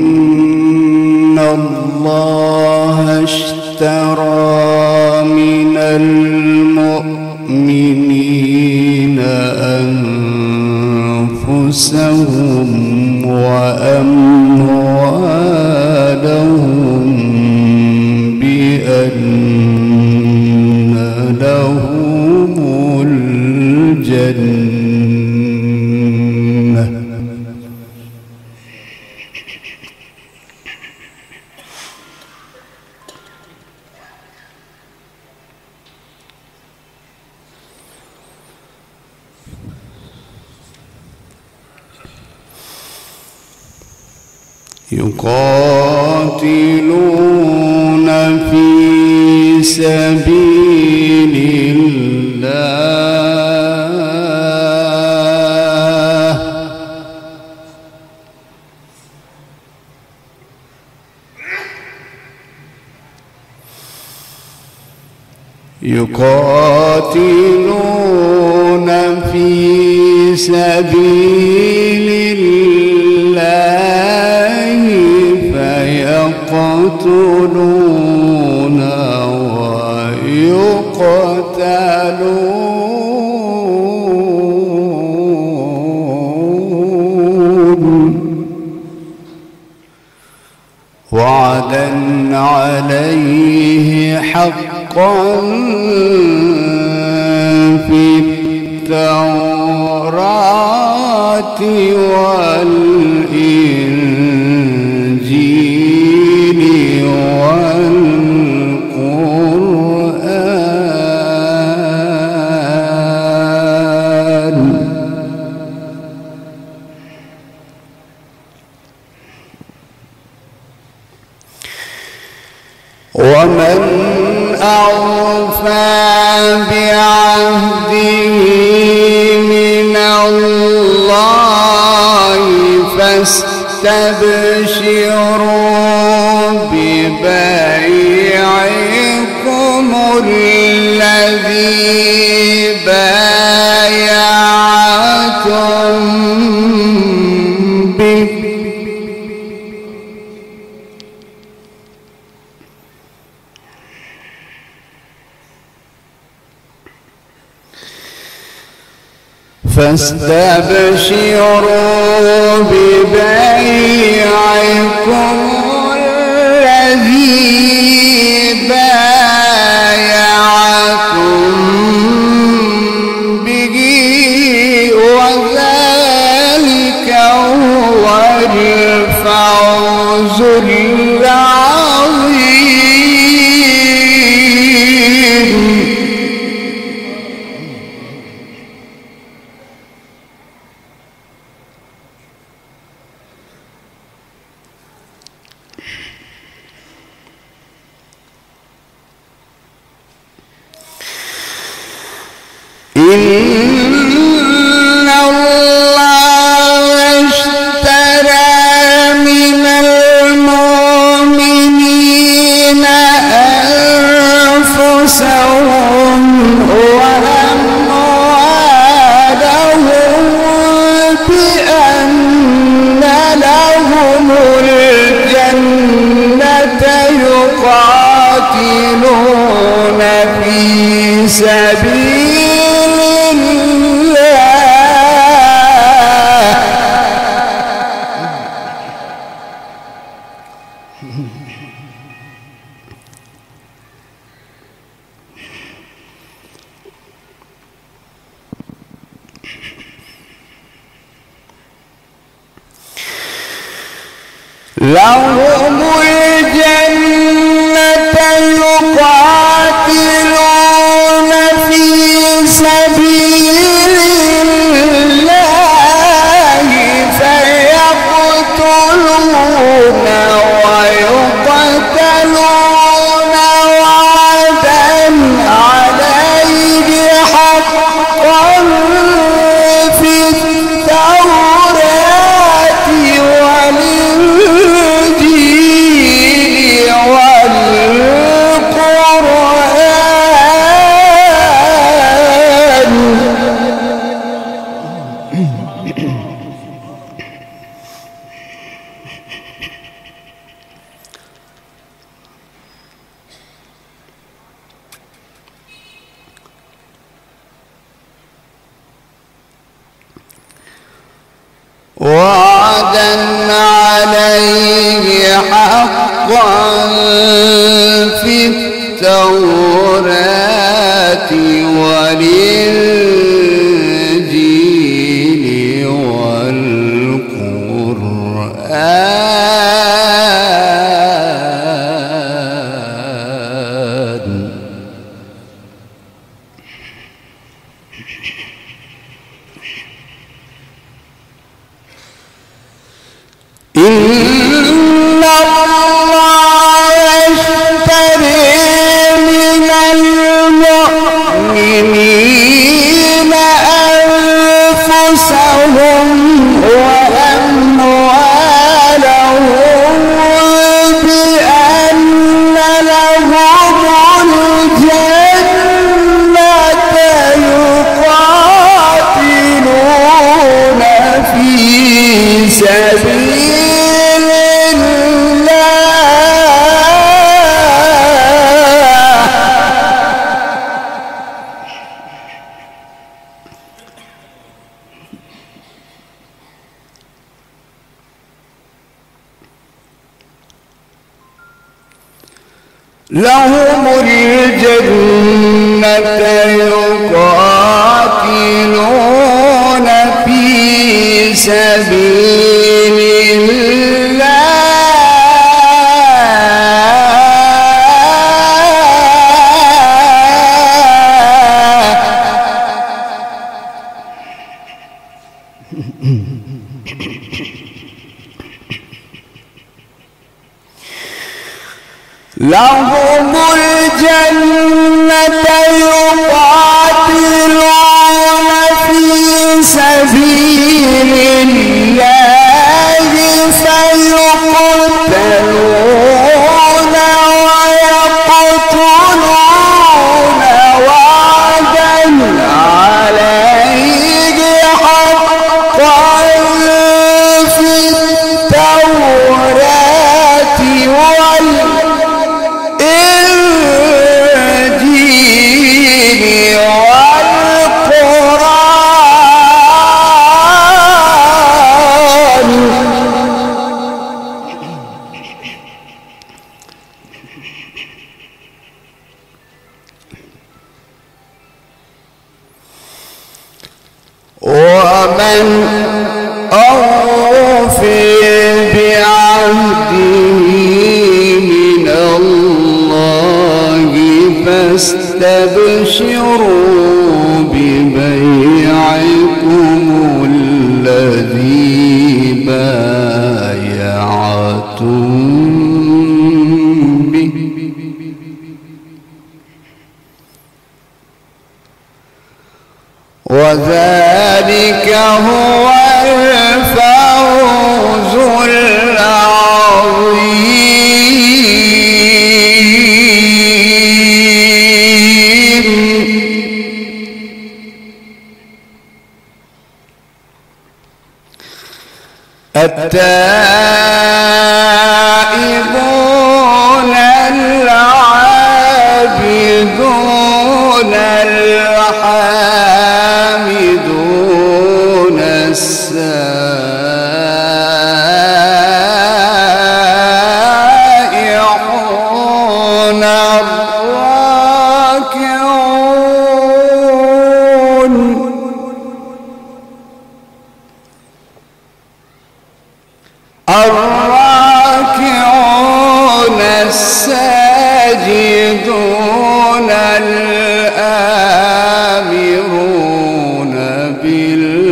إن الله اشترى من المؤمنين أنفسهم وأموالهم بأن لهم الجنة يقاتلون في سبيل الله يقاتلون في سبيل الله فيقتلون ويقتلون وعدا عليه حقا في التوراة والإنجيل والقرآن ومن أوفى بعهده من الله فاستبشروا ببيعكم الذي بايعتم به فاستبشروا ببيعكم الذي بايعتم به وذلك هو الفوز العظيم. إن الله اشترى من المؤمنين أنفسهم وأموالهم سبيل الله لهم الجنة يقاتلون في سبيل الله فيقتلون ويقتلون وعدا عليه حقا في التوراة والإنجيل والقرآن وعدا عليه حقا في التوراة والإنجيل والقرآن إن الله يشتري من المؤمنين أنفسهم وأموالهم بأن لهم الجنة يقاتلون في سبيل لهم الجنة يقاتلون في سبيل لهم الجنة يقاتلون في سبيل الله فيقتلون ويقتلون وعدا عليه حقا في التوراة والإنجيل والقرآن ومن أوفي بعهده من الله فاستبشروا ببيعكم الذي بايعتم به وذلك هو الفوز العظيم. التائبون العابدون الحامدون السائحون الراكعون الساجدون الآمرون بالمعروف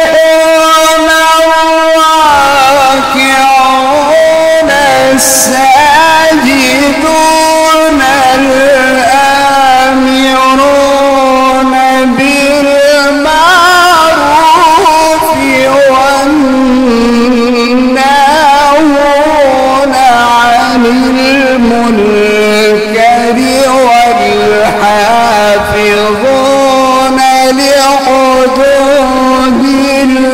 السائحون الراكعون الساجدون الآمرون بالمعروف والناهون عن المنكر والحافظون لحدود الله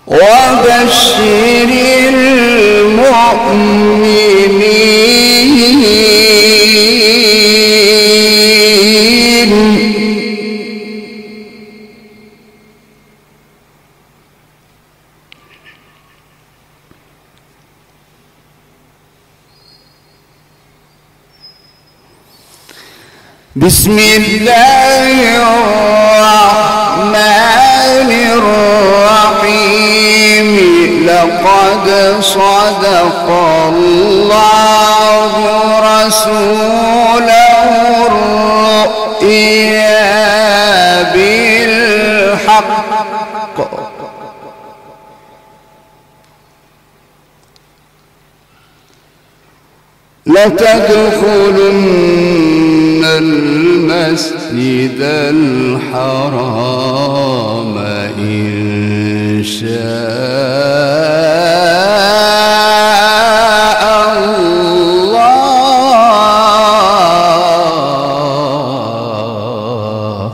وبشر المؤمنين. بسم الله الرحمن الرحيم. لقد صدق الله رسوله الرؤيا بالحق لتدخلن المسجد الحرام إن شاء الله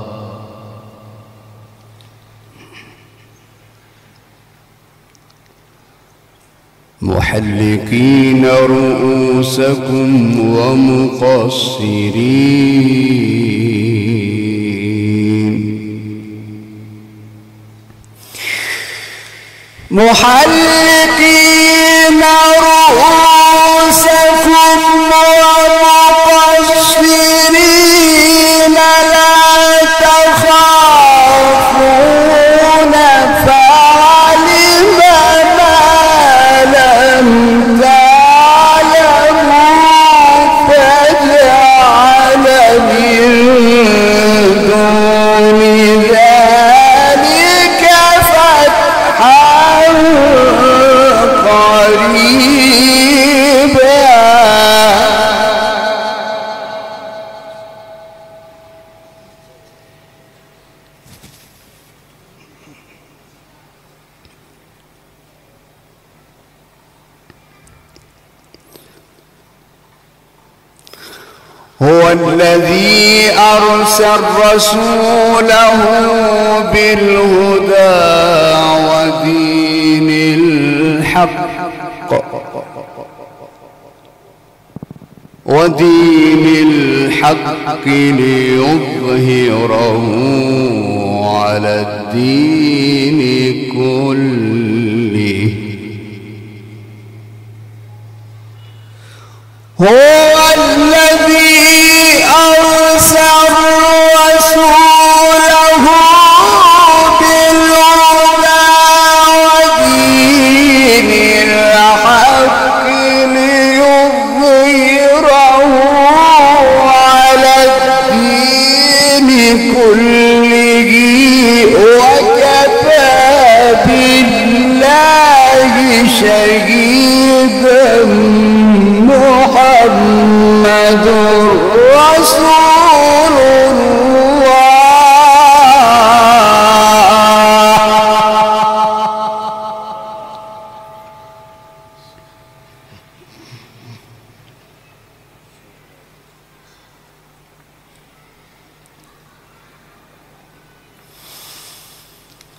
محلقين رؤوسكم ومقصرين محلقين رؤوسكم ومقصرين لا تخافون فعلم ما لم تعلموا فاجعل من دون ذلك فتحا قريبا. هو الذي أرسل رسوله بالهدى ودين الحق ليظهره على الدين كله. هو الذي أرسل رسوله بالهدى ودين الحق ليظهره على الدين كله وكفى بالله شهيدا. محمد رسول الله.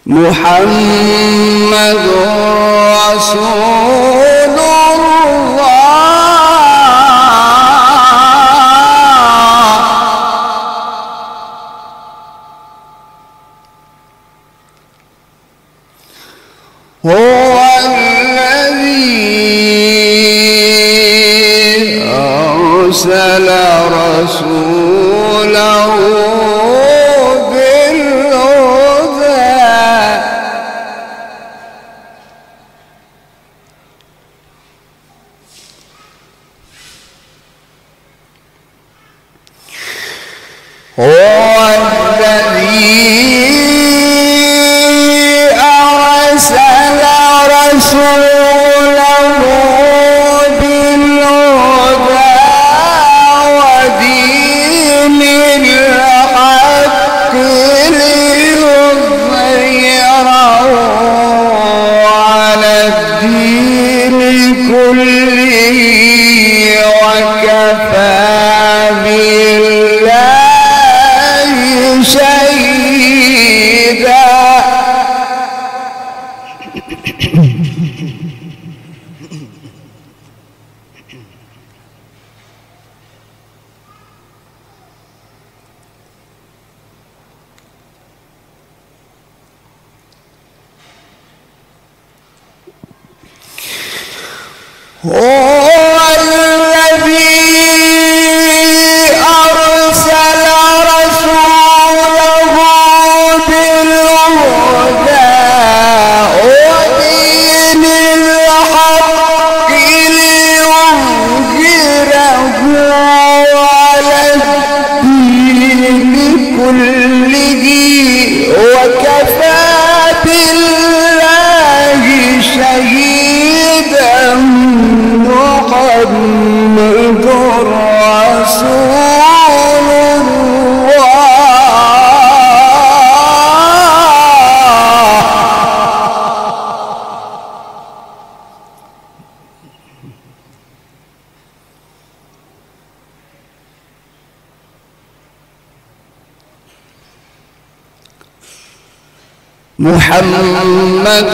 محمد رسول الله هو الذي أرسل رسوله هو الذي أرسل رسوله بالهدى ودين الحق ليظهره على الدين كله وكفى بالله شهيدا. هو الذي أرسل رسوله بالهدى ودين الحق ليظهره على الدين كله وكفى بالله شهيدا. محمد رسول محمد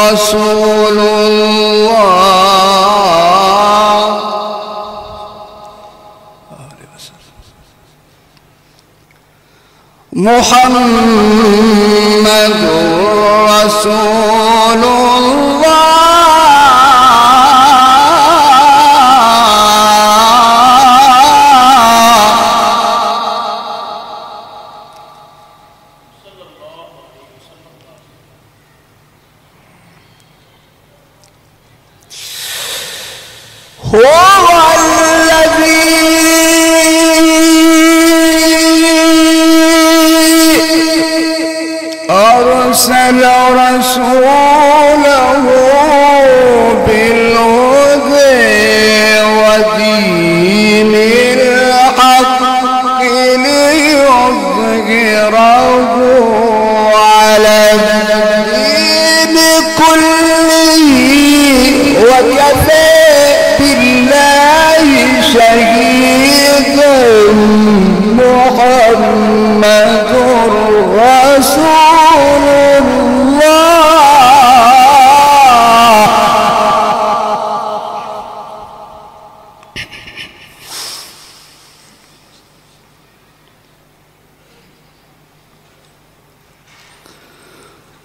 رسول الله محمد رسول الله هو الذي أرسل رسوله بالهدى ودين الحق ليظهره على الدين كله وكفى بالله شهيدا. محمد رسول الله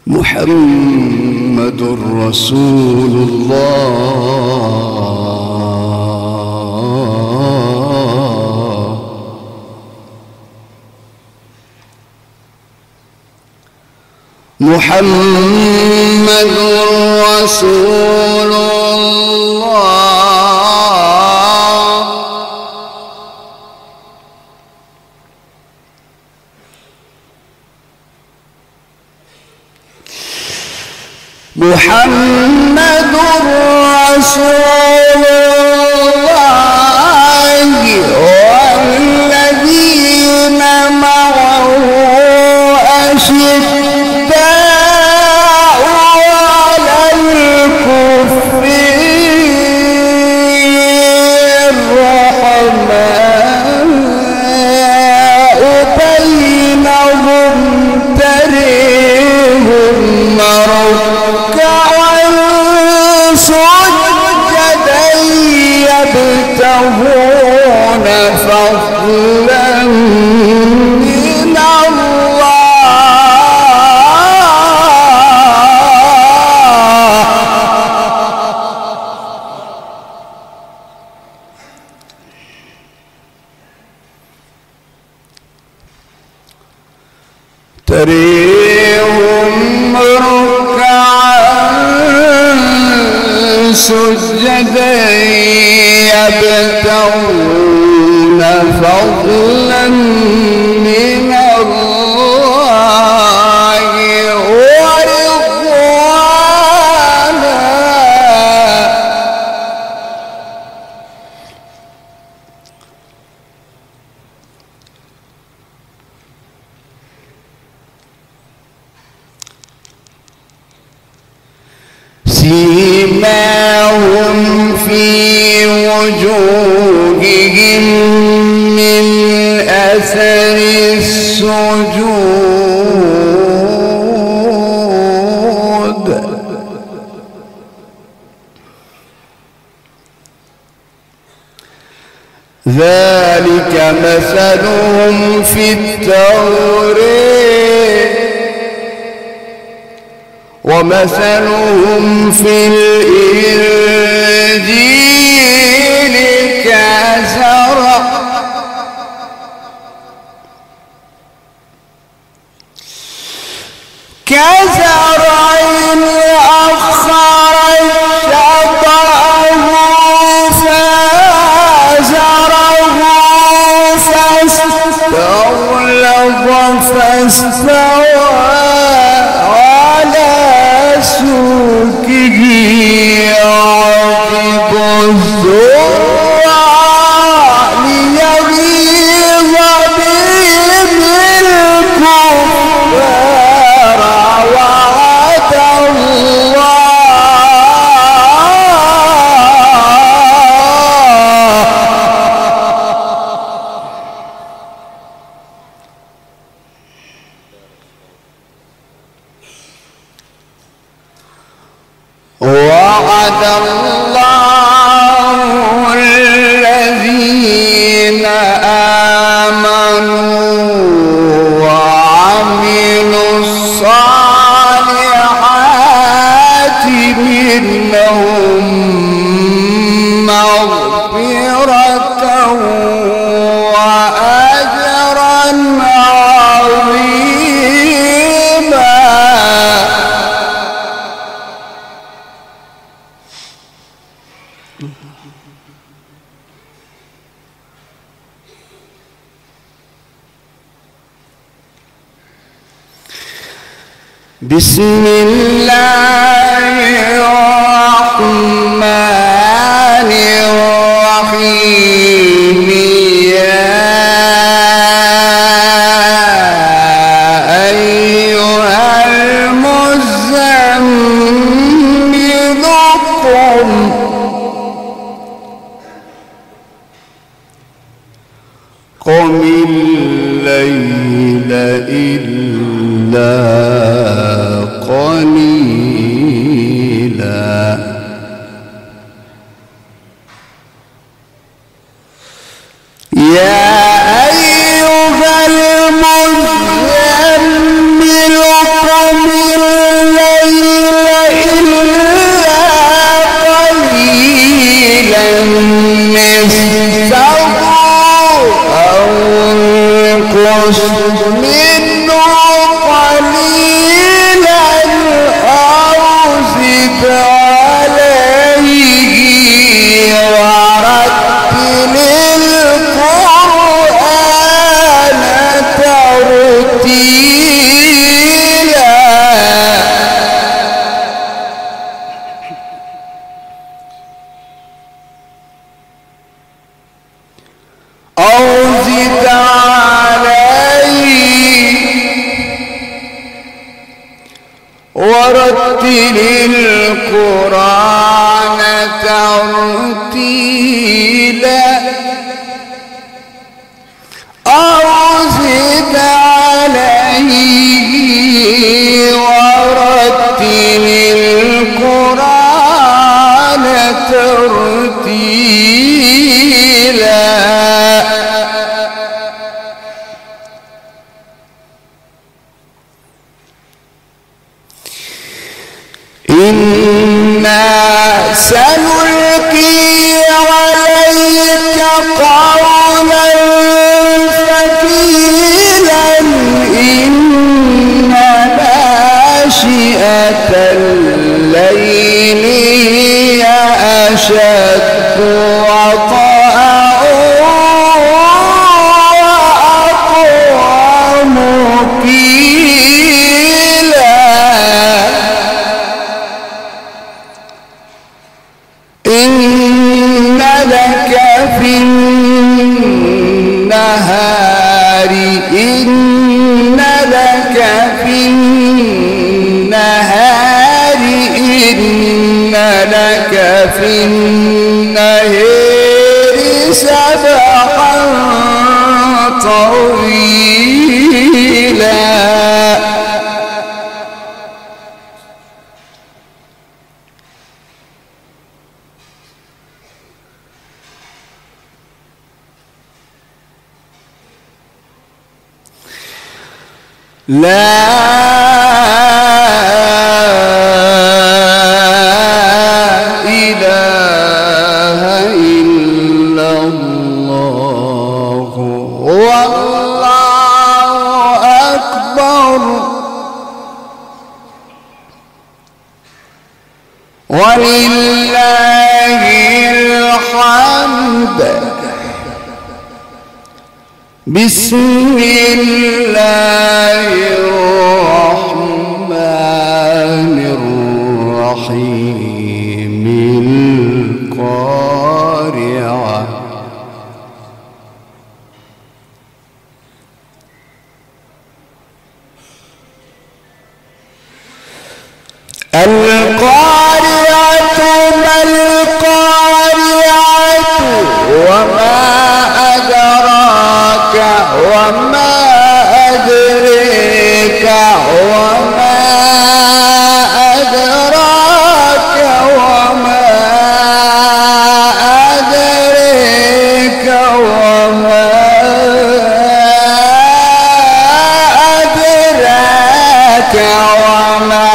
محمد رسول الله محمد رسول الله محمد رسول الله والذين معه أشداء على الكفار رحماء بينهم تريهم تريهم ركعا سجدا يبتغون فضلا من الله ورضوانا سيماهم في وجوههم من أثر السجود ذلك مثلهم في التوراة ومثلهم في الإنجيل كزرع أخرج شطأه فآزره فاستغلظ فاستوى على سوقه يعجب الزراع ليغيظ بهم الكفار وعد الله الذين آمنوا وعملوا الصالحات منهم مغفرة وأجرا عظيما بسم الله الرحمن الرحيم يا أيها المزمل قم الليل إلا قليلا يا أيها المزمل قم الليل إلا قليلا نصفه أو انقص منه قليلا أو زد عليه ورتل القرآن ترتيلا أو زد عليه ورتل القرآن ترتيلا أو زد عليه ورتل القرآن ترتيلا إنا سنلقي عليك قولا ثقيلا صويلا لا إله إلا الله والله أكبر ولله الحمد بسم الله الرحمن الرحيم القارعة القارعة ما القارعة وما أدراك وما أدريك وما أدراك وما أدريك وما أدراك وما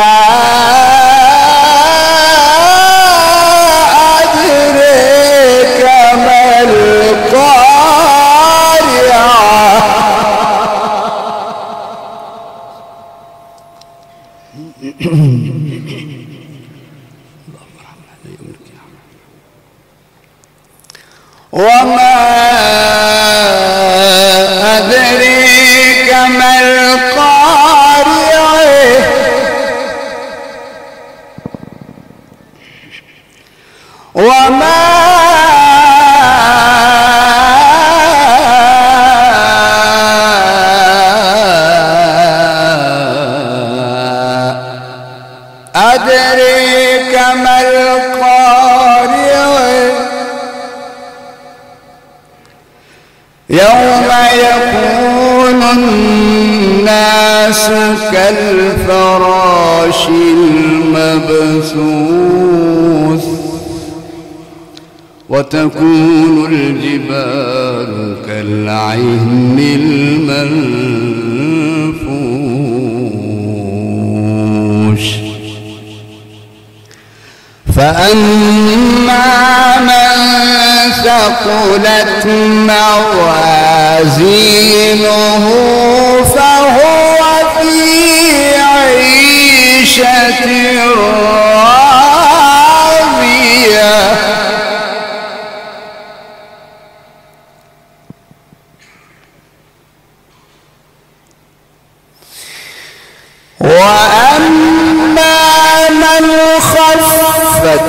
أدريك ما القارعة وما أدريك ما القارعة وما أدريك ما القارعة يوم يكون الناس كالفراش المبثوث وتكون الجبال كالعهن المنفوش فأما من ثقلت موازينه فهو في عيشة راضية وأما من خفت